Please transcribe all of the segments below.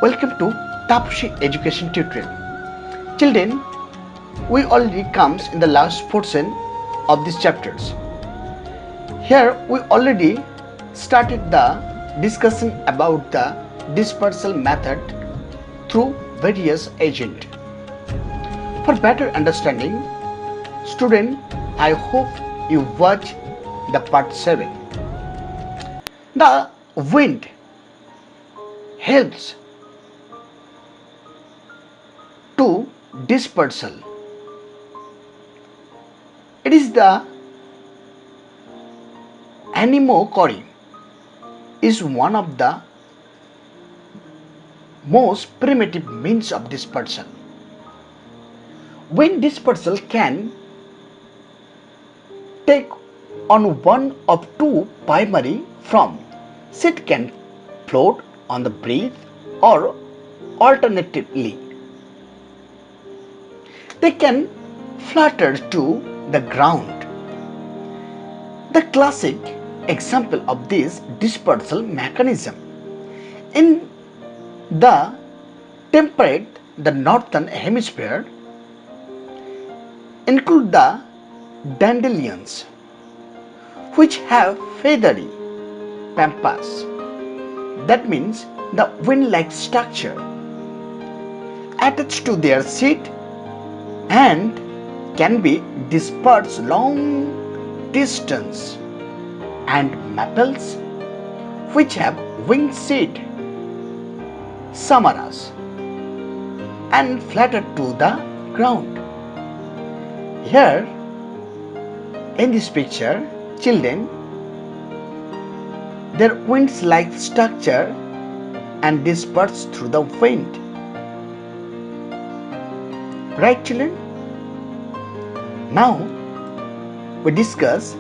Welcome to Taposhi Education Tutorial. Children, we already comes in the last portion of these chapters. Here we already started the discussion about the dispersal method through various agents. For better understanding, student, I hope you watch the part 7. The wind helps to dispersal. It is the anemochory is one of the most primitive means of dispersal. Wind dispersal can take on one of two primary forms. Seed can float on the breeze or alternatively they can flutter to the ground. The classic example of this dispersal mechanism in the temperate, the northern hemisphere include the dandelions, which have feathery pampas. That means the wind-like structure attached to their seed and can be dispersed long distance, and maples which have winged seed samaras and flatter to the ground. Here in this picture, children, their wings like structure and disperse through the wind. Right, children? Now we discuss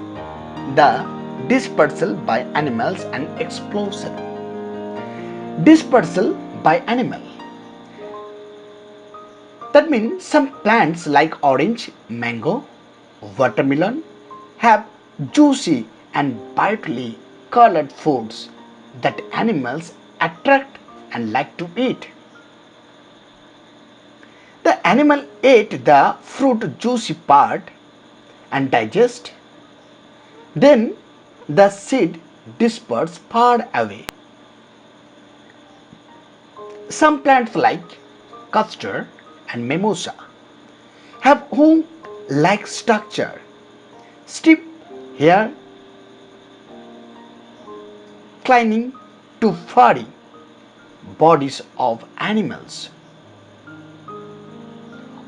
the dispersal by animals and explosion. Dispersal by animal. That means some plants like orange, mango, watermelon have juicy and brightly colored foods that animals attract and like to eat. The animal ate the fruit juicy part and digest. Then the seed dispersed far away. Some plants like custard and mimosa have hook-like structure, stiff hair clinging to furry bodies of animals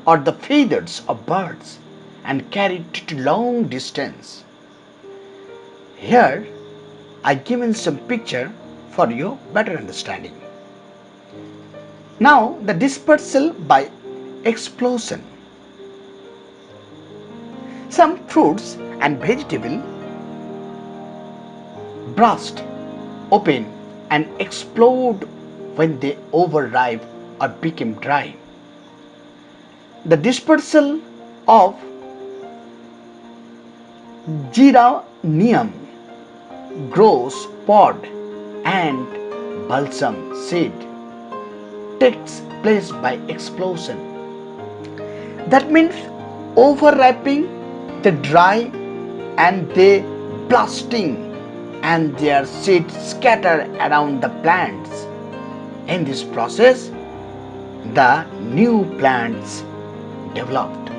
or the feathers of birds and carried to long distance. Here I given some picture for your better understanding. Now the dispersal by explosion. Some fruits and vegetables burst open and explode when they overripe or become dry. The dispersal of geranium grows pod and balsam seed takes place by explosion. That means overripening the dry and they blasting and their seeds scatter around the plants. In this process, the new plants developed.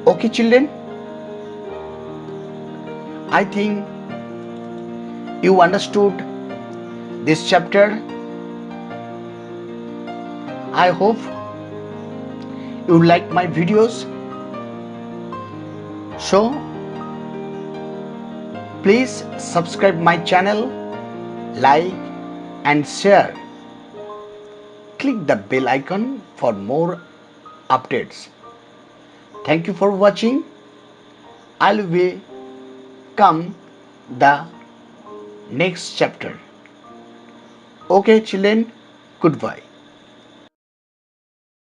Okay, children, I think you understood this chapter. I hope you like my videos. So please subscribe my channel, like and share. Click the bell icon for more updates. Thank you for watching. I'll be come the next chapter. Okay, children, goodbye.